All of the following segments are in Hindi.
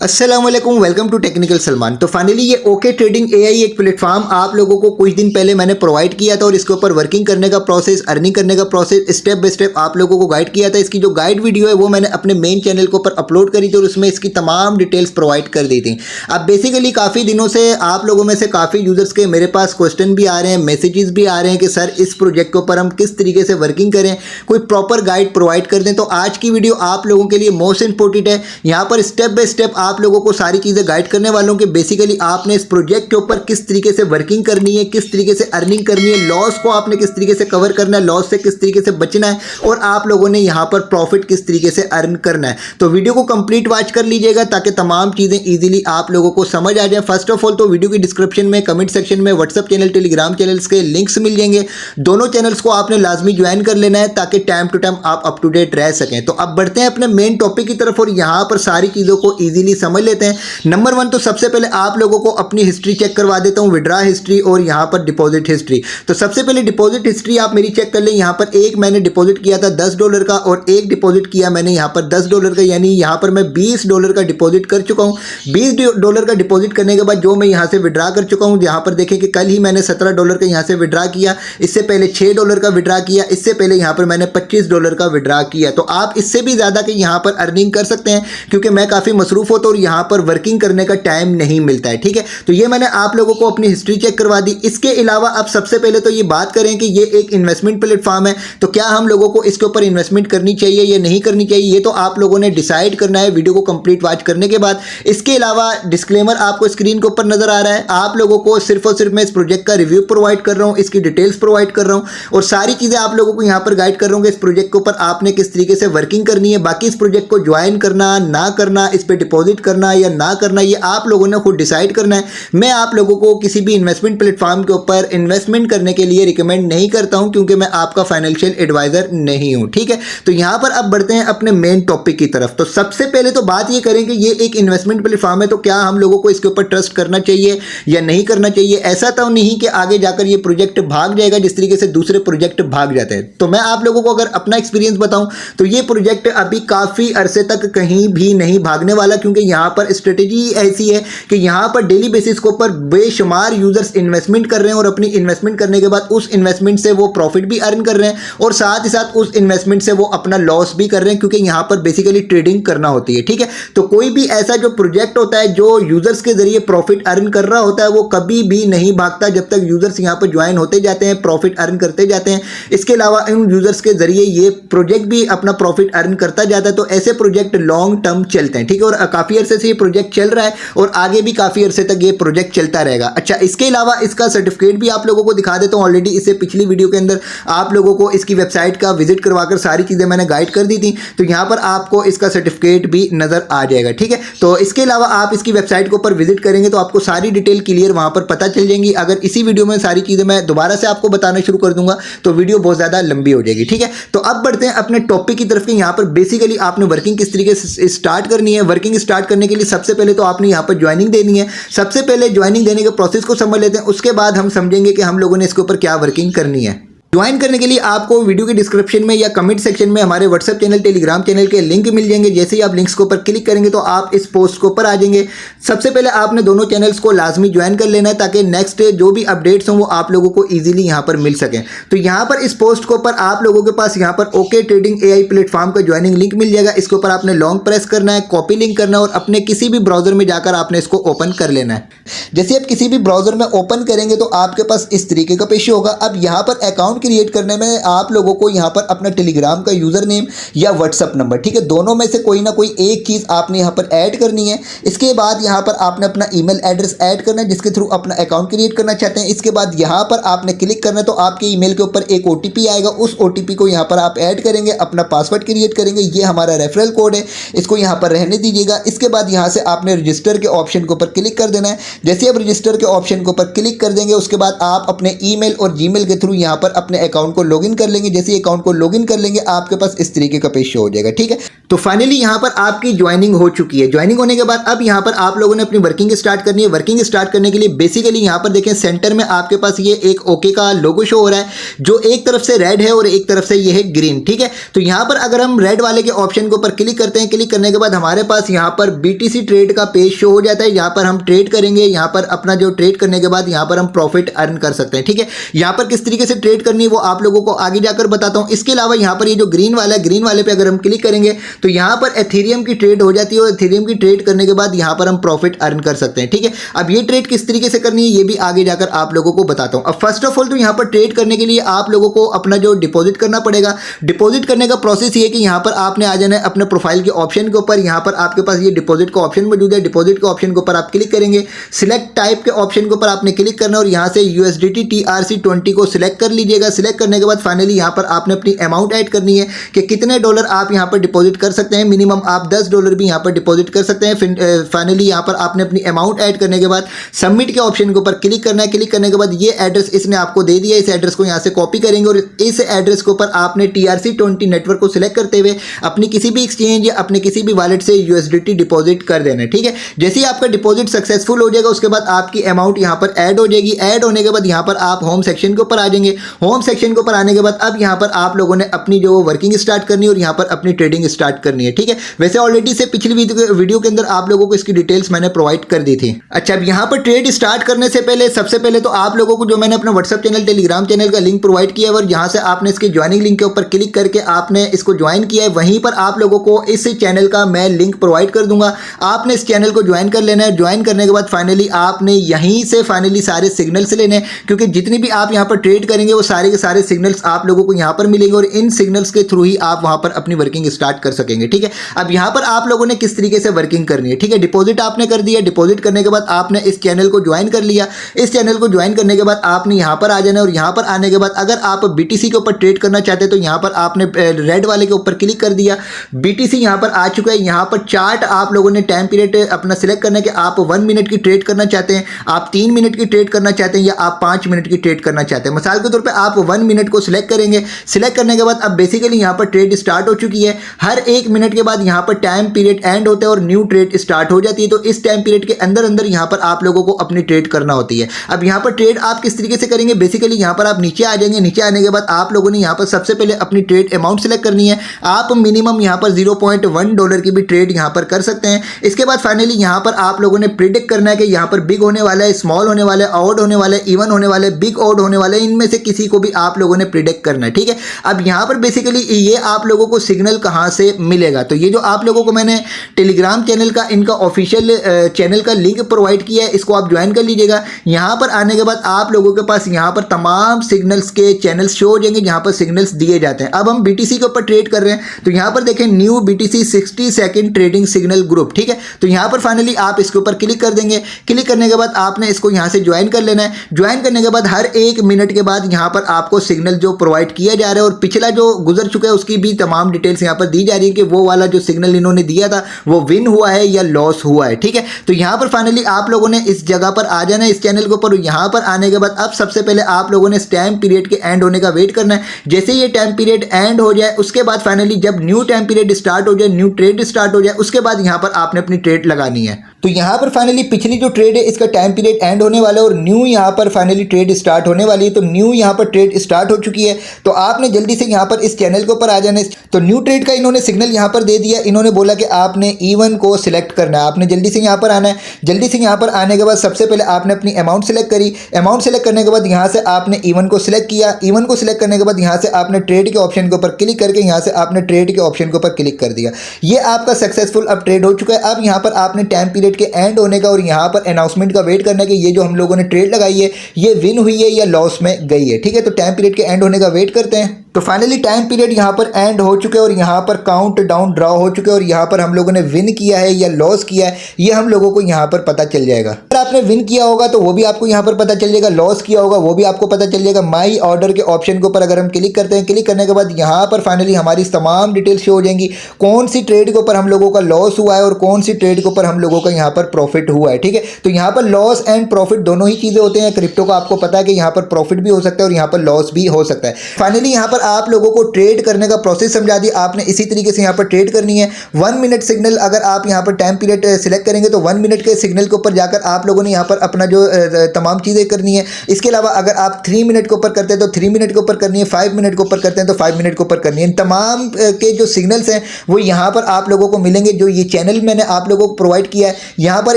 अस्सलाम वालेकुम, वेलकम टू टेक्निकल सलमान। तो फाइनली ये ओके ट्रेडिंग एआई एक प्लेटफॉर्म आप लोगों को कुछ दिन पहले मैंने प्रोवाइड किया था और इसके ऊपर वर्किंग करने का प्रोसेस, अर्निंग करने का प्रोसेस स्टेप बाय स्टेप आप लोगों को गाइड किया था। इसकी जो गाइड वीडियो है वो मैंने अपने मेन चैनल के ऊपर अपलोड करी थी और उसमें इसकी तमाम डिटेल्स प्रोवाइड कर दी थी। अब बेसिकली काफ़ी दिनों से आप लोगों में से काफ़ी यूजर्स के मेरे पास क्वेश्चन भी आ रहे हैं, मैसेजेस भी आ रहे हैं कि सर इस प्रोजेक्ट के ऊपर हम किस तरीके से वर्किंग करें, कोई प्रॉपर गाइड प्रोवाइड कर दें। तो आज की वीडियो आप लोगों के लिए मोस्ट इंपॉर्टेंट है। यहाँ पर स्टेप बाय स्टेप आप लोगों को सारी चीज़ें गाइड करने वालों के बेसिकली आपने इस प्रोजेक्ट के ऊपर किस तरीके से वर्किंग करनी है, किस तरीके से अर्निंग करनी है, लॉस को आपने किस तरीके से कवर करना है, लॉस से किस तरीके से बचना है और आप लोगों ने यहां पर प्रॉफिट किस तरीके से अर्न करना है। तो वीडियो को कंप्लीट वॉच कर लीजिएगा ताकि तमाम चीजें इजीली आप लोगों को समझ आ जाए। फर्स्ट ऑफ ऑल तो वीडियो की डिस्क्रिप्शन में, कमेंट सेक्शन में व्हाट्सएप चैनल, टेलीग्राम चैनल्स के लिंक्स मिल जाएंगे। दोनों चैनल्स को आपने लाजमी ज्वाइन कर लेना है ताकि टाइम टू टाइम आप अप टू डेट रह सकें। तो अब बढ़ते हैं अपने मेन टॉपिक की तरफ और यहां पर सारी चीजों को इजीली समझ लेते हैं। नंबर वन, तो सबसे पहले आप लोगों को अपनी हिस्ट्री चेक करवा देता हूं, विड्रा हिस्ट्री और यहां पर डिपॉजिट हिस्ट्री। तो सबसे पहले डिपॉजिट हिस्ट्री आप मेरी चेक कर लें। यहां पर एक मैंने डिपॉजिट किया था $10 का और एक डिपॉजिट किया मैंने यहां पर $10 का, यानी यहां पर मैं $20 का डिपॉजिट कर चुका हूं। $20 का डिपॉजिट करने के बाद जो मैं यहां से विड्रा कर चुका हूं, यहां पर देखें कि कल ही मैंने $17 का यहां से विड्रा किया, इससे पहले $6 का विड्रा किया, इससे पहले यहां पर मैंने $25 का विड्रा किया। तो आप इससे भी ज्यादा कि यहां पर अर्निंग कर सकते हैं क्योंकि मैं काफी मसरूफ होता हूं और यहां पर वर्किंग करने का टाइम नहीं मिलता है। ठीक है, तो ये मैंने आप लोगों को अपनी हिस्ट्री चेक करवा दी। इसके अलावा अब सबसे पहले तो ये बात करें कि ये एक इन्वेस्टमेंट प्लेटफॉर्म है, तो क्या हम लोगों को इसके ऊपर इन्वेस्टमेंट करनी चाहिए या नहीं करनी चाहिए, ये तो आप लोगों ने डिसाइड करना है वीडियो को कंप्लीट वॉच करने के बाद। इसके अलावा डिस्क्लेमर आपको स्क्रीन के ऊपर नजर आ रहा है, आप लोगों को सिर्फ और सिर्फ मैं इस प्रोजेक्ट का रिव्यू प्रोवाइड कर रहा हूं, इसकी डिटेल्स प्रोवाइड कर रहा हूं और सारी चीजें आप लोगों को यहां पर गाइड कर रहा हूं कि इस प्रोजेक्ट के ऊपर आपने किस तरीके से वर्किंग करनी है। बाकी इस प्रोजेक्ट को ज्वाइन करना ना करना, इस पर डिपॉजिट करना या ना करना, ये आप लोगों ने खुद डिसाइड करना है। मैं आप लोगों को किसी भी इन्वेस्टमेंट प्लेटफॉर्म के ऊपर इन्वेस्टमेंट करने के लिए रिकमेंड नहीं करता हूं क्योंकि मैं आपका फाइनेंशियल एडवाइजर नहीं हूं। ठीक है, तो यहां पर अब बढ़ते हैं अपने मेन टॉपिक की तरफ। तो सबसे पहले तो बात ये करें कि ये एक इन्वेस्टमेंट प्लेटफॉर्म है, तो क्या हम लोगों को इसके ऊपर ट्रस्ट करना चाहिए या नहीं करना चाहिए। ऐसा तो नहीं कि आगे जाकर ये प्रोजेक्ट भाग जाएगा जिस तरीके से दूसरे प्रोजेक्ट भाग जाते हैं। तो मैं आप लोगों को अगर अपना एक्सपीरियंस बताऊं तो ये प्रोजेक्ट अभी काफी अरसे तक कहीं भी नहीं भागने वाला क्योंकि यहां पर स्ट्रेटेजी ऐसी है कि यहां पर डेली बेसिस के ऊपर बेशुमार यूजर्स इन्वेस्टमेंट कर रहे हैं और अपनी इन्वेस्टमेंट करने के बाद उस इन्वेस्टमेंट से वो प्रॉफिट भी अर्न कर रहे हैं और साथ ही साथ उस इन्वेस्टमेंट से वो अपना लॉस भी कर रहे हैं क्योंकि यहां पर बेसिकली ट्रेडिंग करना होती है। ठीक है, तो कोई भी ऐसा जो प्रोजेक्ट होता है जो यूजर्स के जरिए प्रॉफिट अर्न कर रहा होता है वो कभी भी नहीं भागता जब तक यूजर्स यहां पर ज्वाइन होते जाते हैं, प्रॉफिट अर्न करते जाते हैं। इसके अलावा इन यूजर्स के जरिए ये प्रोजेक्ट भी अपना प्रॉफिट अर्न करता जाता है। तो ऐसे प्रोजेक्ट लॉन्ग टर्म चलते हैं। ठीक है, और काफी अरसे से ये प्रोजेक्ट चल रहा है और आगे भी काफी अरसे तक ये प्रोजेक्ट चलता रहेगा। अच्छा, इसके अलावा इसका सर्टिफिकेट भी आप लोगों को दिखा देता हूं। ऑलरेडी इससे पिछली वीडियो के अंदर आप लोगों को इसकी वेबसाइट का विजिट करवाकर सारी चीजें मैंने गाइड कर दी थी, तो यहां पर आपको इसका सर्टिफिकेट भी नजर आ जाएगा। ठीक है, तो इसके अलावा आप इसकी वेबसाइट के ऊपर विजिट करेंगे तो आपको सारी डिटेल क्लियर वहां पर पता चल जाएंगी। अगर इसी वीडियो में सारी चीजें मैं दोबारा से आपको बताना शुरू कर दूंगा तो वीडियो बहुत ज्यादा लंबी हो जाएगी। ठीक है, तो अब बढ़ते हैं अपने टॉपिक की तरफ। यहां पर बेसिकली आपने वर्किंग किस तरीके से स्टार्ट करनी है। वर्किंग स्टार्ट करने के लिए सबसे पहले तो आपने यहां पर ज्वाइनिंग देनी है। सबसे पहले ज्वाइनिंग देने के प्रोसेस को समझ लेते हैं, उसके बाद हम समझेंगे कि हम लोगों ने इसके ऊपर क्या वर्किंग करनी है। ज्वाइन करने के लिए आपको वीडियो के डिस्क्रिप्शन में या कमेंट सेक्शन में हमारे व्हाट्सएप चैनल, टेलीग्राम चैनल के लिंक मिल जाएंगे। जैसे ही आप लिंक्स के ऊपर क्लिक करेंगे तो आप इस पोस्ट के ऊपर आ जाएंगे। सबसे पहले आपने दोनों चैनल्स को लाजमी ज्वाइन कर लेना है ताकि नेक्स्ट जो भी अपडेट्स हों वो आप लोगों को इजीली यहां पर मिल सकें। तो यहां पर इस पोस्ट के ऊपर आप लोगों के पास यहां पर ओके ट्रेडिंग एआई प्लेटफॉर्म का ज्वाइनिंग लिंक मिल जाएगा। इसके ऊपर आपने लॉन्ग प्रेस करना है, कॉपी लिंक करना है और अपने किसी भी ब्राउजर में जाकर आपने इसको ओपन कर लेना है। जैसे आप किसी भी ब्राउजर में ओपन करेंगे तो आपके पास इस तरीके का पेश होगा। अब यहां पर अकाउंट क्रिएट करने में आप लोगों को यहां पर अपना टेलीग्राम का यूजर नेम या व्हाट्सएप नंबर, ठीक है, दोनों में से कोई ना कोई एक चीज आपने यहां पर ऐड करनी है। इसके बाद यहां पर आपने अपना ईमेल एड्रेस ऐड करना है जिसके थ्रू अपना अकाउंट क्रिएट करना चाहते हैं। इसके बाद यहां पर आपने क्लिक करना है तो आपके ईमेल के ऊपर एक ओटीपी आएगा, उस ओटीपी को यहां पर आप ऐड करेंगे, अपना पासवर्ड क्रिएट करेंगे। ये हमारा रेफरल कोड है, इसको यहां पर रहने दीजिएगा। इसके बाद यहां से आपने रजिस्टर के ऑप्शन के ऊपर क्लिक कर देना है। जैसे आप रजिस्टर के ऑप्शन के ऊपर क्लिक कर देंगे उसके बाद आप अपने ईमेल और जीमेल के थ्रू यहां पर अपने अकाउंट को लॉगिन कर लेंगे। जैसे अकाउंट को लॉगिन कर लेंगे आपके पास इस तरीके का पेज शो हो जाएगा। ठीक है, तो फाइनली यहाँ पर आपकी ज्वाइनिंग हो चुकी है। ज्वाइनिंग होने के बाद अब यहाँ पर आप लोगों ने अपनी वर्किंग स्टार्ट करनी है। वर्किंग स्टार्ट करने के लिए बेसिकली यहाँ पर देखें सेंटर में आपके पास ये एक ओके का लोगो शो हो रहा है, जो एक तरफ से रेड है और एक तरफ से ये है ग्रीन। ठीक है, तो यहाँ पर अगर हम रेड वाले के ऑप्शन के ऊपर क्लिक करते हैं, क्लिक करने के बाद हमारे पास यहाँ पर BTC ट्रेड का पेज शो हो जाता है। यहाँ पर हम ट्रेड करेंगे, यहाँ पर अपना जो ट्रेड करने के बाद यहाँ पर हम प्रॉफिट अर्न कर सकते हैं। ठीक है, यहाँ पर किस तरीके से ट्रेड करनी है वो आप लोगों को आगे जाकर बताता हूँ। इसके अलावा यहाँ पर ये जो ग्रीन वाला है, ग्रीन वाले पे अगर हम क्लिक करेंगे तो यहाँ पर एथेरियम की ट्रेड हो जाती है और एथेरियम की ट्रेड करने के बाद यहाँ पर हम प्रॉफिट अर्न कर सकते हैं। ठीक है, अब ये ट्रेड किस तरीके से करनी है ये भी आगे जाकर आप लोगों को बताता हूँ। अब फर्स्ट ऑफ ऑल तो यहाँ पर ट्रेड करने के लिए आप लोगों को अपना जो डिपॉजिट करना पड़ेगा। डिपॉजिट करने का प्रोसेस ये है कि यहाँ पर आपने आ जाना है अपने प्रोफाइल के ऑप्शन के ऊपर। यहाँ पर आपके पास ये डिपॉजिट का ऑप्शन मौजूद है। डिपॉजिट के ऑप्शन के ऊपर आप क्लिक करेंगे, सिलेक्ट टाइप के ऑप्शन के ऊपर आपने क्लिक करना और यहाँ से USDT TRC20 को सिलेक्ट कर लीजिएगा। सिलेक्ट करने के बाद फाइनली यहाँ पर आपने अपनी अमाउंट ऐड करनी है कि कितने डॉलर आप यहाँ पर डिपॉजिट कर सकते हैं। मिनिमम आप $10 भी यहाँ पर डिपॉजिट कर सकते हैं। फाइनली यहाँ पर आपने अपनी अमाउंट ऐड करने के बाद सबमिट के ऑप्शन के ऊपर क्लिक करना है। क्लिक करने के बाद ये एड्रेस इसने आपको दे दिया, इस एड्रेस को यहाँ से कॉपी करेंगे और इस एड्रेस के ऊपर आपने TRC20 नेटवर्क को सिलेक्ट करते हुए अपनी किसी भी एक्सचेंज या अपने किसी भी वॉलेट से USDT डिपॉजिट कर देना है। ठीक है, जैसे ही आपका डिपॉजिट सक्सेसफुल हो जाएगा उसके बाद आपकी अमाउंट यहाँ पर ऐड हो जाएगी। ऐड होने के बाद यहाँ पर आप होम सेक्शन के ऊपर आ जाएंगे। होम सेक्शन के ऊपर आने के बाद अब यहाँ पर आप लोगों ने अपनी जो वर्किंग स्टार्ट करनी है और यहाँ पर अपनी ट्रेडिंग स्टार्ट करनी है। ठीक है, वैसे ऑलरेडी से पिछली वीडियो के अंदर आप लोगों को इसकी डिटेल्स मैंने प्रोवाइड कर दी थी। अच्छा, अब यहाँ पर ट्रेड स्टार्ट करने से पहले सबसे पहले तो आप लोगों को जो मैंने अपना व्हाट्सएप चैनल, टेलीग्राम चैनल का लिंक प्रोवाइड किया है और यहाँ से आपने इसके ज्वाइनिंग लिंक के ऊपर क्लिक करके आपने इसको ज्वाइन किया है। वहीं पर आप लोगों को इस चैनल का मैं लिंक प्रोवाइड कर दूंगा। आपने इस चैनल को ज्वाइन कर लेना है। ज्वाइन करने के बाद फाइनली आपने यहीं से फाइनली सारे सिग्नल्स लेने हैं, क्योंकि जितनी भी आप यहाँ पर ट्रेड करेंगे वो सारे के सारे सिग्नल्स आप लोगों को यहाँ पर मिलेंगे और इन सिग्नल्स के थ्रू ही आप वहाँ पर अपनी वर्किंग स्टार्ट कर सकेंगे। ठीक है, अब यहाँ पर आप लोगों ने किस तरीके से वर्किंग करनी है। ठीक है, डिपॉजिट आपने कर दिया। डिपॉजिट करने के बाद आपने इस चैनल को ज्वाइन कर लिया। इस चैनल को ज्वाइन करने के बाद आपने यहाँ पर आ जाना है और यहाँ पर आने के बाद अगर आप BTC के ऊपर ट्रेड करना चाहते हैं तो यहाँ पर आपने रेड वाले के ऊपर क्लिक कर दिया। BTC यहाँ पर आ चुका है। यहाँ पर चार्ट आप लोगों ने टाइम पीरियड अपना सिलेक्ट करना है कि आप 1 मिनट की ट्रेड करना चाहते हैं, आप 3 मिनट की ट्रेड करना चाहते हैं या आप 5 मिनट की ट्रेड करना चाहते हैं। मिसाल के तौर पे आप 1 मिनट को सिलेक्ट करेंगे। सिलेक्ट करने के बाद अब बेसिकली यहाँ पर ट्रेड स्टार्ट हो चुकी है। हर 1 मिनट के बाद यहाँ पर टाइम पीरियड एंड होता है और न्यू ट्रेड स्टार्ट हो जाती है। तो इस टाइम पीरियड के अंदर अंदर यहाँ पर आप लोगों को अपनी ट्रेड करना होती है। अब यहाँ पर ट्रेड आप किस तरीके से करेंगे, बेसिकली यहाँ पर आप नीचे आ जाएंगे। नीचे आने के बाद आप लोगों ने यहाँ पर सबसे पहले अपनी ट्रेड अमाउंट सेलेक्ट करनी है। आप मिनिमम यहाँ पर $0.1 की भी ट्रेड यहाँ पर कर सकते हैं। इसके बाद फाइनली यहाँ पर आप लोगों ने प्रिडिक्ट करना है कि यहाँ पर बिग होने वाला है, स्मॉल होने वाला है, ऑड होने वाला है, इवन होने वाला है, बिग ऑड होने वाला है। इनमें से किसी को भी आप लोगों ने प्रिडिक्ट करना है। ठीक है, अब यहाँ पर बेसिकली ये आप लोगों को सिग्नल कहाँ से मिलेगा, तो ये जो आप लोगों को मैंने टेलीग्राम चैनल का इनका ऑफिशियल चैनल का लिंक प्रोवाइड किया है, इसको आप ज्वाइन कर लीजिएगा। यहाँ पर आने के बाद आप लोगों के पास यहाँ पर तमाम सिग्नल्स के चैनल्स शो हो जाएंगे जहाँ पर सिग्नल्स दिए जाते हैं। अब हम BTC के ऊपर ट्रेड कर रहे हैं तो यहाँ पर देखें new BTC 60 second trading signal group. ठीक है, तो यहाँ पर फाइनली आप इसके ऊपर क्लिक कर देंगे। क्लिक करने के बाद आपने इसको यहाँ से ज्वाइन कर लेना है। ज्वाइन करने के बाद हर 1 मिनट के बाद यहाँ पर आपको सिग्नल जो प्रोवाइड किया जा रहा है और पिछला जो गुजर चुका है उसकी भी तमाम डिटेल्स यहाँ पर दी जा रही है कि वो वाला जो सिग्नल इन्होंने दिया था वो विन हुआ है या लॉस हुआ है। ठीक है, तो यहाँ पर फाइनली आप लोगों ने इस जगह पर आ जाना है, इस चैनल के ऊपर। यहाँ पर आने के बाद अब सबसे पहले आप लोगों ने इस टाइम पीरियड के एंड होने का वेट करना है। जैसे ये टाइम पीरियड एंड हो जाए उसके बाद फाइनली जब न्यू टाइम पीरियड स्टार्ट हो जाए, न्यू ट्रेड स्टार्ट हो जाए, उसके बाद यहाँ पर आपने अपनी ट्रेड लगानी है। तो यहाँ पर फाइनली पिछली जो ट्रेड है इसका टाइम पीरियड एंड होने वाला है और न्यू यहाँ पर फाइनली ट्रेड स्टार्ट होने वाली है। तो न्यू यहाँ पर ट्रेड स्टार्ट हो चुकी है। तो आपने जल्दी से यहाँ पर इस चैनल के ऊपर आ जाना है। तो न्यू ट्रेड का इन्होंने सिग्नल यहाँ पर दे दिया। इन्होंने बोला कि आपने E1 को सिलेक्ट करना है। आपने जल्दी से यहाँ पर आना है। जल्दी से यहाँ पर आने के बाद सबसे पहले आपने अपनी अमाउंट सेलेक्ट करी। अमाउंट सेलेक्ट करने के बाद यहाँ से आपने E1 को सिलेक्ट किया। E1 को सिलेक्ट करने के बाद यहाँ से आपने ट्रेड के ऑप्शन के ऊपर क्लिक करके यहाँ से आपने ट्रेड के ऑप्शन के ऊपर क्लिक कर दिया। ये आपका सक्सेसफुल अब ट्रेड हो चुका है। अब यहाँ पर आपने टाइम पीरियड के एंड होने का और यहाँ पर अनाउंसमेंट का वेट करना है कि ये जो हम लोगों ने ट्रेड लगाई है ये विन हुई है या लॉस में गई है। ठीक है, तो टाइम पीरियड के एंड होने का वेट करते हैं। तो फाइनली टाइम पीरियड यहाँ पर एंड हो चुके हैं और यहाँ पर काउंट डाउन ड्रॉ हो चुके हैं और यहाँ पर हम लोगों ने विन किया है या लॉस किया है ये हम लोगों को यहाँ पर पता चल जाएगा। अगर आपने विन किया होगा तो वो भी आपको यहाँ पर पता चल जाएगा, लॉस किया होगा वो भी आपको पता चल जाएगा। माई ऑर्डर के ऑप्शन के ऊपर अगर हम क्लिक करते हैं, क्लिक करने के बाद यहाँ पर फाइनली हमारी तमाम डिटेल्स शो हो जाएंगी, कौन सी ट्रेड के ऊपर हम लोगों का लॉस हुआ है और कौन सी ट्रेड के ऊपर हम लोगों का यहाँ पर प्रॉफिट हुआ है। ठीक है, तो यहाँ पर लॉस एंड प्रॉफिट दोनों ही चीजें होते हैं। क्रिप्टो का आपको पता है कि यहाँ पर प्रॉफिट भी हो सकता है और यहाँ पर लॉस भी हो सकता है। फाइनली यहाँ पर आप लोगों को ट्रेड करने का प्रोसेस समझा दिया, आपने इसी तरीके से यहाँ पर ट्रेड करनी है। 1 मिनट सिग्नल अगर आप यहाँ पर टाइम पीरियड सिलेक्ट करेंगे तो 1 मिनट के सिग्नल के ऊपर जाकर आप लोगों ने यहाँ पर अपना जो तमाम चीज़ें करनी है। इसके अलावा अगर आप 3 मिनट के ऊपर करते हैं तो 3 मिनट के ऊपर करनी है, 5 मिनट के ऊपर करते हैं तो 5 मिनट के ऊपर करनी है। इन तमाम के जो सिग्नल्स हैं वो यहाँ पर आप लोगों को मिलेंगे। जो ये चैनल मैंने आप लोगों को प्रोवाइड किया है यहाँ पर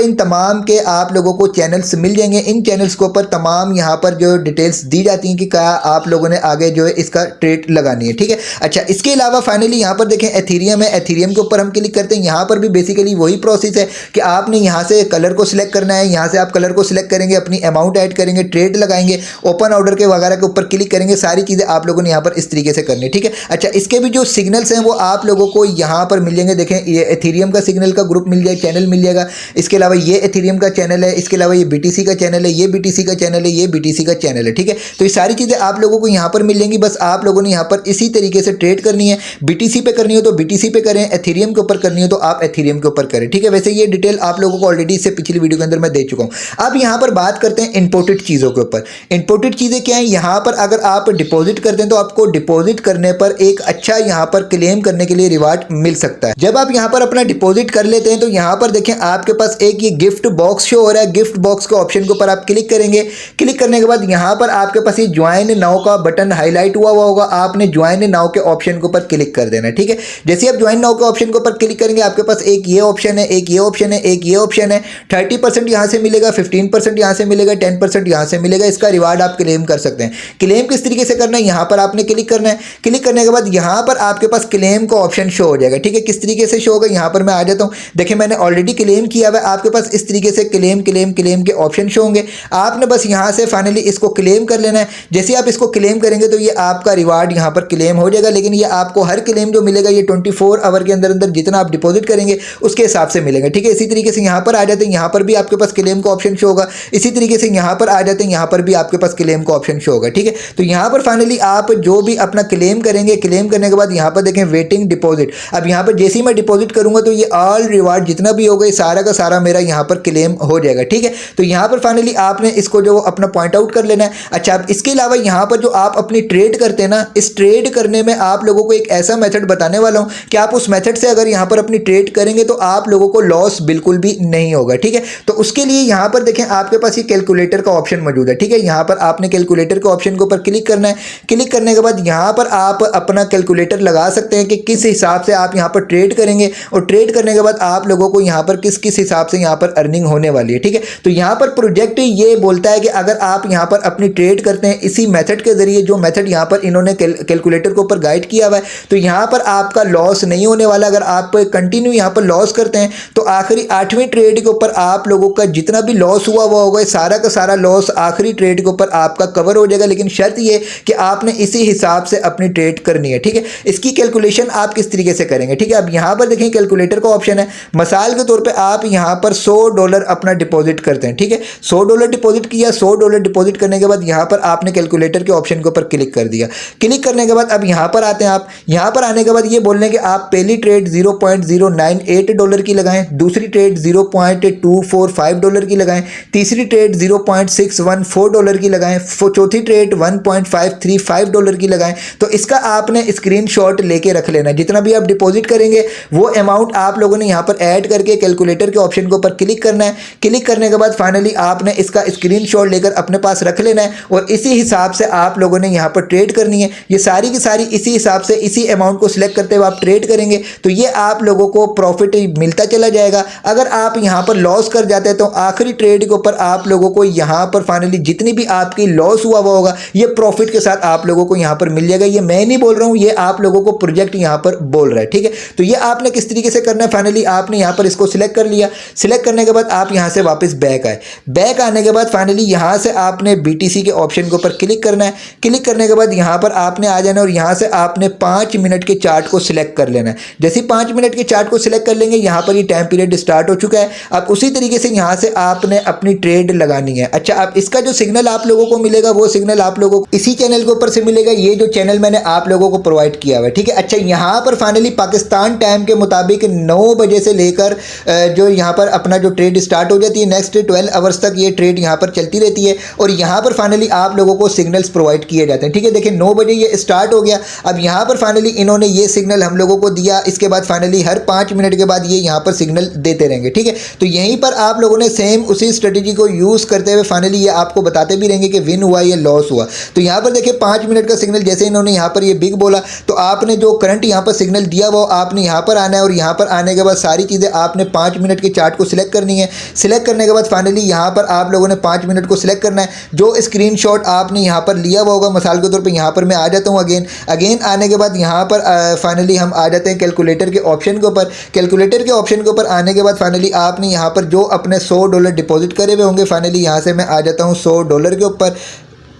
इन तमाम के आप लोगों को चैनल्स मिल जाएंगे। इन चैनल्स के ऊपर तमाम यहाँ पर जो डिटेल्स दी जाती हैं कि क्या आप लोगों ने आगे जो है इसका ट्रेड लगानी है। ठीक है, अच्छा इसके अलावा फाइनली यहाँ पर देखें एथेरियम है, एथेरियम के ऊपर हम क्लिक करते हैं। यहाँ पर भी बेसिकली वही प्रोसेस है कि आपने यहाँ से कलर को सिलेक्ट करना है, यहाँ से आप कलर को सिलेक्ट करेंगे, अपनी अमाउंट ऐड करेंगे, ट्रेड लगाएंगे, ओपन ऑर्डर के वगैरह के ऊपर क्लिक करेंगे। सारी चीज़ें आप लोगों ने यहाँ पर इस तरीके से करनी है। ठीक है, अच्छा इसके भी जो सिग्नल्स हैं वो आप लोगों को यहाँ पर मिल जाएंगे। देखें ये एथेरियम का सिग्नल का ग्रुप मिल जाए, चैनल मिल जाएगा। इसके अलावा ये एथेरियम का चैनल है, इसके अलावा ये बीटीसी का चैनल है, ये बीटीसी का चैनल है, ये बीटीसी का चैनल है। ठीक है, तो ये सारी चीज़ें आप लोगों को यहाँ पर मिल जाएंगी। बस आप लोगों ने यहाँ पर इसी तरीके से ट्रेड करनी है। बीटीसी पे करनी हो तो बीटीसी पे करें, एथेरियम के ऊपर करनी हो तो आप एथेरियम के ऊपर करें। ठीक है, वैसे ये डिटेल आप लोगों को ऑलरेडी इससे पिछली वीडियो के अंदर मैं दे चुका हूँ। अब यहाँ पर बात करते हैं इंपोर्टेड चीज़ों के ऊपर। इंपोर्टेड चीज़ें क्या है, यहाँ पर अगर आप डिपॉजिट करते हैं तो आपको डिपॉजिट करने पर एक अच्छा यहाँ पर क्लेम करने के लिए रिवार्ड मिल सकता है। जब आप यहाँ पर अपना डिपॉजिट कर लेते हैं तो यहाँ पर देखें आपके पास एक ये गिफ्ट बॉक्स शो हो रहा है। गिफ्ट बॉक्स के ऑप्शन के ऊपर आप क्लिक करेंगे। क्लिक करने के बाद यहाँ पर आपके पास ये ज्वाइन नाउ का बटन हाईलाइट हुआ होगा, आपने ज्वाइन नाउ के ऑप्शन के ऊपर क्लिक कर देना है। ठीक है, जैसे आप ज्वाइन नाउ के ऑप्शन के ऊपर क्लिक करेंगे आपके पास एक ये ऑप्शन है, एक ये ऑप्शन है, एक ये ऑप्शन है। 30% यहाँ से मिलेगा, 15% यहाँ से मिलेगा, 10% यहाँ से मिलेगा। इसका रिवार्ड आप क्लेम कर सकते हैं। क्लेम किस तरीके से करना है, यहाँ पर आपने क्लिक करना है। क्लिक करने के बाद यहाँ पर आपके पास क्लेम का ऑप्शन शो हो जाएगा। ठीक है, किस तरीके से शो होगा यहाँ पर मैं आ जाता हूँ। देखिए मैंने ऑलरेडी क्लेम किया हुआ है, आपके पास इस तरीके से क्लेम क्लेम क्लेम के ऑप्शन शो होंगे। आपने बस यहाँ से फाइनली इसको क्लेम कर लेना है। जैसे आप इसको क्लेम करेंगे तो ये आपका रिवार्ड यहाँ पर क्लेम हो जाएगा। लेकिन ये आपको हर क्लेम जो मिलेगा ये 24 आवर के अंदर अंदर जितना आप डिपॉजिट करेंगे उसके हिसाब से मिलेगा। ठीक है, इसी तरीके से यहाँ पर आ जाते हैं, यहाँ पर भी आपके पास क्लेम का ऑप्शन शो होगा। इसी तरीके से यहाँ पर आ जाते हैं, यहाँ पर भी आपके पास क्लेम का ऑप्शन शो होगा। ठीक है, तो यहाँ पर फाइनली आप जो भी अपना क्लेम करेंगे, क्लेम करने के बाद यहाँ पर देखें वेटिंग डिपॉजिट। अब यहाँ पर जैसे ही मैं डिपॉजिट करूंगा तो ये ऑल रिवार्ड जितना भी होगा ये सारा का सारा मेरा यहाँ पर क्लेम हो जाएगा। ठीक है, तो यहाँ पर फाइनली आपने इसको जो अपना पॉइंट आउट कर लेना है। अच्छा अब इसके अलावा यहाँ पर जो आप अपनी ट्रेड करते हैं ना, इस ट्रेड करने में आप लोगों को एक ऐसा मेथड बताने वाला हूँ कि आप उस मेथड से अगर यहाँ पर अपनी ट्रेड करेंगे तो आप लोगों को लॉस बिल्कुल भी नहीं होगा। ठीक है, तो उसके लिए यहाँ पर देखें आपके पास ये कैलकुलेटर का ऑप्शन मौजूद है। ठीक है, यहाँ पर आपने कैलकुलेटर के ऑप्शन के ऊपर क्लिक करना है। क्लिक करने के बाद यहाँ पर आप अपना कैलकुलेटर लगा सकते हैं कि किस हिसाब से आप यहाँ पर ट्रेड करेंगे और ट्रेड करने के बाद आप लोगों को यहाँ पर किस किस हिसाब से यहाँ पर अर्निंग होने वाली है। ठीक है, तो यहाँ पर प्रोजेक्ट ये बोलता है कि अगर आप यहाँ पर अपनी ट्रेड करते हैं इसी मेथड के जरिए, जो मेथड यहाँ पर इन्होंने कैलकुलेटर के ऊपर गाइड किया हुआ है, तो यहाँ पर आपका लॉस नहीं होने वाला। अगर आप कंटिन्यू यहाँ पर लॉस करते हैं तो आखिरी 8वें ट्रेड के ऊपर आप लोगों का जितना भी लॉस हुआ हुआ होगा सारा का सारा लॉस आखिरी ट्रेड के ऊपर आपका कवर हो जाएगा। लेकिन शर्त ये कि आपने इसी हिसाब से अपनी ट्रेड करनी है। ठीक है, इसकी कैलकुलेशन आप किस तरीके से करेंगे। ठीक है, अब यहाँ पर देखें कैलकुलेटर का ऑप्शन है। मिसाल के तौर पे आप यहाँ पर $100 अपना डिपॉजिट करते हैं। ठीक है, $100 डिपॉजिट किया। $100 डिपॉजिट करने के बाद यहाँ पर आपने कैलकुलेटर के ऑप्शन के ऊपर क्लिक कर दिया। क्लिक करने के बाद अब यहाँ पर आते हैं। आप यहाँ पर आने के बाद ये बोल रहे हैं कि आप पहली ट्रेड $0.098 की लगाएं, दूसरी ट्रेड $0.245 की लगाएं, तीसरी ट्रेड $0.614 की लगाएं, चौथी ट्रेड $1.535 की लगाएं। तो इसका आपने स्क्रीनशॉट लेके रख लेना। जितना भी आप डिपॉजिट करेंगे वो अमाउंट आप लोगों ने यहाँ पर ऐड करके कैलकुलेटर के ऑप्शन के ऊपर क्लिक करना है। क्लिक करने के बाद फाइनली आपने इसका स्क्रीनशॉट लेकर अपने पास रख लेना है और इसी हिसाब से आप लोगों ने यहाँ पर ट्रेड करनी है। ये सारी की सारी इसी हिसाब से इसी अमाउंट को सिलेक्ट करते हुए आप ट्रेड करेंगे तो ये आप लोगों को प्रॉफिट मिलता चला जाएगा। अगर आप यहाँ पर लॉस कर जाते हैं तो आखिरी ट्रेड के ऊपर आप लोगों को यहाँ पर फाइनली जितनी भी आपकी लॉस हुआ होगा ये प्रॉफिट के साथ आप लोगों को यहाँ पर मिल जाएगा। ये मैं नहीं बोल रहा हूँ, ये आप लोगों को प्रोजेक्ट यहाँ पर बोल रहा है। ठीक है, तो ये आपने किस तरीके से करना है, फाइनली आपने यहाँ पर इसको सिलेक्ट कर लिया। सिलेक्ट करने के बाद आप यहाँ से वापस बैक आए। बैक आने के बाद फाइनली यहाँ से आपने BTC के ऑप्शन के ऊपर क्लिक करना है। क्लिक करने के बाद यहाँ पर आपने आ जाना और यहाँ से आपने 5 मिनट के चार्ट को सिलेक्ट कर लेना है। जैसे ही 5 मिनट के चार्ट को सिलेक्ट कर लेंगे, यहाँ पर ये टाइम पीरियड स्टार्ट हो चुका है। अब उसी तरीके से यहाँ से आपने अपनी ट्रेड लगानी है। अच्छा, अब इसका जो सिग्नल आप लोगों को मिलेगा वो सिग्नल आप लोगों को इसी चैनल के ऊपर से मिलेगा, ये जो चैनल मैंने आप लोगों को प्रोवाइड किया हुआ है, ठीक है। अच्छा, यहाँ पर फाइनली पाकिस्तान टाइम के मुताबिक 9 बजे से लेकर जो यहाँ पर अपना जो ट्रेड स्टार्ट हो जाती है, नेक्स्ट 12 आवर्स तक ये ट्रेड यहाँ पर चलती रहती है और यहाँ पर फाइनली आप लोगों को सिग्नल्स प्रोवाइड किए जाते हैं, ठीक है। देखिए 9 बजे ये स्टार्ट हो गया। अब यहाँ पर फाइनली इन्होंने ये सिग्नल हम लोगों को दिया, इसके बाद फाइनली हर 5 मिनट के बाद ये यहाँ पर सिग्नल देते रहेंगे, ठीक है। तो यहीं पर आप लोगों ने सेम उसी स्ट्रेटेजी को यूज़ करते हुए फाइनली ये आपको बताते भी रहेंगे कि विन हुआ या लॉस हुआ। तो यहाँ पर देखिए 5 मिनट का सिग्नल जैसे इन्होंने यहाँ पर ये बिग बोला, तो आपने जो करंट यहाँ पर सिग्नल दिया वो आपने यहाँ पर आना है और यहाँ पर आने के बाद सारी चीज़ें आपने 5 मिनट के चार्ट को सिलेक्ट करनी है। सिलेक्ट करने के बाद फाइनली यहाँ पर आप लोगों ने 5 मिनट को सिलेक्ट करना है। जो स्क्रीनशॉट आपने यहाँ पर लिया हुआ होगा, मिसाल के तौर पे यहाँ पर मैं आ जाता हूँ अगेन आने के बाद यहाँ पर फाइनली हम आ जाते हैं कैलकुलेटर के ऑप्शन के ऊपर। कैलकुलेटर के ऑप्शन के ऊपर आने के बाद फाइनली आपने यहाँ पर जो अपने $100 डिपॉजिट करे हुए होंगे, फाइनली यहाँ से मैं आ जाता हूँ $100 के ऊपर,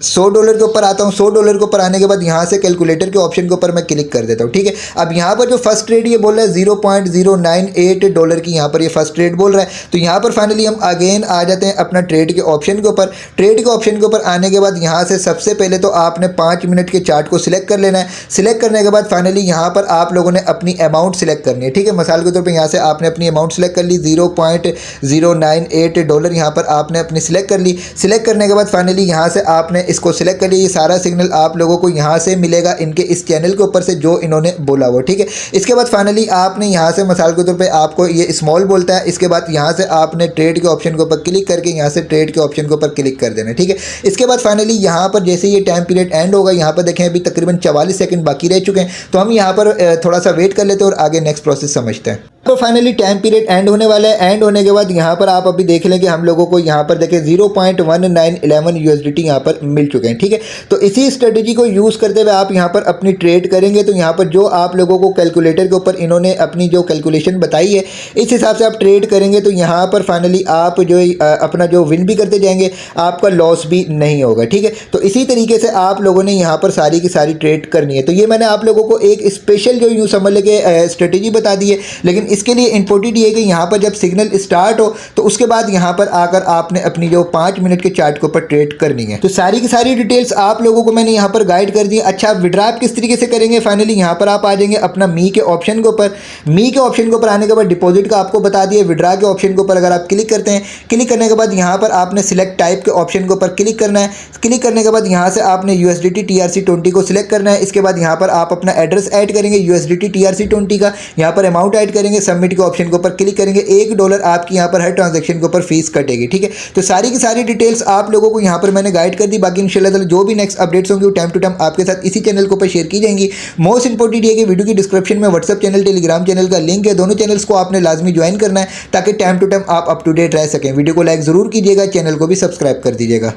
$100 के ऊपर आता हूँ। $100 के ऊपर आने के बाद यहाँ से कैलकुलेटर के ऑप्शन के ऊपर मैं क्लिक कर देता हूँ, ठीक है। अब यहाँ पर जो फर्स्ट ट्रेड ये बोल रहा है $0.098 की, यहाँ पर ये फर्स्ट ट्रेड बोल रहा है। तो यहाँ पर फाइनली हम अगेन आ जाते हैं अपना ट्रेड के ऑप्शन के ऊपर। ट्रेड के ऑप्शन के ऊपर आने के बाद यहाँ से सबसे पहले तो आपने 5 मिनट के चार्ट को सिलेक्ट कर लेना है। सिलेक्ट करने के बाद फाइनली यहाँ पर आप लोगों ने अपनी अमाउंट सिलेक्ट करनी है, ठीक है। मिसाल के तौर पर यहाँ से आपने अपनी अमाउंट सिलेक्ट कर ली, $0.098 यहाँ पर आपने अपनी सिलेक्ट कर ली। सिलेक्ट करने के बाद फाइनली यहाँ से आपने इसको सिलेक्ट कर लिया। ये सारा सिग्नल आप लोगों को यहाँ से मिलेगा इनके इस चैनल के ऊपर से जो इन्होंने बोला वो, ठीक है। इसके बाद फाइनली आपने यहाँ से मिसाल के तौर पे आपको ये स्मॉल बोलता है, इसके बाद यहाँ से आपने ट्रेड के ऑप्शन के ऊपर क्लिक करके यहाँ से ट्रेड के ऑप्शन के ऊपर क्लिक कर देना है, ठीक है। इसके बाद फाइनली यहाँ पर जैसे ये टाइम पीरियड एंड होगा, यहाँ पर देखें अभी तकरीबन 44 सेकंड बाकी रह चुके हैं। तो हम यहाँ पर थोड़ा सा वेट कर लेते हैं और आगे नेक्स्ट प्रोसेस समझते हैं। तो फाइनली टाइम पीरियड एंड होने वाला है। एंड होने के बाद यहाँ पर आप अभी देख लें कि हम लोगों को यहाँ पर देखें $0.1911 USDT यहाँ पर मिल चुके हैं, ठीक है। तो इसी स्ट्रेटेजी को यूज़ करते हुए आप यहाँ पर अपनी ट्रेड करेंगे। तो यहाँ पर जो आप लोगों को कैलकुलेटर के ऊपर इन्होंने अपनी जो कैलकुलेशन बताई है, इस हिसाब से आप ट्रेड करेंगे तो यहाँ पर फाइनली आप जो अपना जो विन भी करते जाएंगे, आपका लॉस भी नहीं होगा, ठीक है। तो इसी तरीके से आप लोगों ने यहाँ पर सारी की सारी ट्रेड करनी है। तो ये मैंने आप लोगों को एक स्पेशल जो यूँ समझ लेके स्ट्रेटेजी बता दी है, लेकिन इसके लिए इंपॉर्टेंट ये है कि यहाँ पर जब सिग्नल स्टार्ट हो तो उसके बाद यहाँ पर आकर आपने अपनी जो 5 मिनट के चार्ट के ऊपर ट्रेड करनी है। तो सारी की सारी डिटेल्स आप लोगों को मैंने यहाँ पर गाइड कर दी। अच्छा, विड्रॉ आप किस तरीके से करेंगे, फाइनली यहाँ पर आप आ जाएंगे अपना मी के ऑप्शन के ऊपर। मी के ऑप्शन के ऊपर आने के बाद डिपॉजिट का आपको बता दिया। विड्रॉ के ऑप्शन के ऊपर अगर आप क्लिक करते हैं, क्लिक करने के बाद यहाँ पर आपने सिलेक्ट टाइप के ऑप्शन के ऊपर क्लिक करना है। क्लिक करने के बाद यहाँ से आपने USDT TRC20 को सिलेक्ट करना है। इसके बाद यहाँ पर आप अपना एड्रेस ऐड करेंगे USDT TRC20 का, यहाँ पर अमाउंट ऐड करेंगे, सबमिट के ऑप्शन के ऊपर क्लिक करेंगे। $1 आपकी यहाँ पर हर ट्रांजैक्शन के ऊपर फीस कटेगी, ठीक है। तो सारी की सारी डिटेल्स आप लोगों को यहाँ पर मैंने गाइड कर दी। बाकी इंशाल्लाह जो भी नेक्स्ट अपडेट्स होंगे वो टाइम टू टाइम आपके साथ इसी चैनल के ऊपर शेयर की जाएंगी। मोस्ट इंपॉर्टेंट ये कि वीडियो की डिस्क्रिप्शन में व्हाट्सएप चैनल, टेलीग्राम चैनल का लिंक है। दोनों चैनल्स को आपने लाजमी ज्वाइन करना है ताकि टाइम टू टाइम आप अप टू डेट रह सकें। वीडियो को लाइक ज़रूर कीजिएगा, चैनल को भी सब्सक्राइब कर दीजिएगा।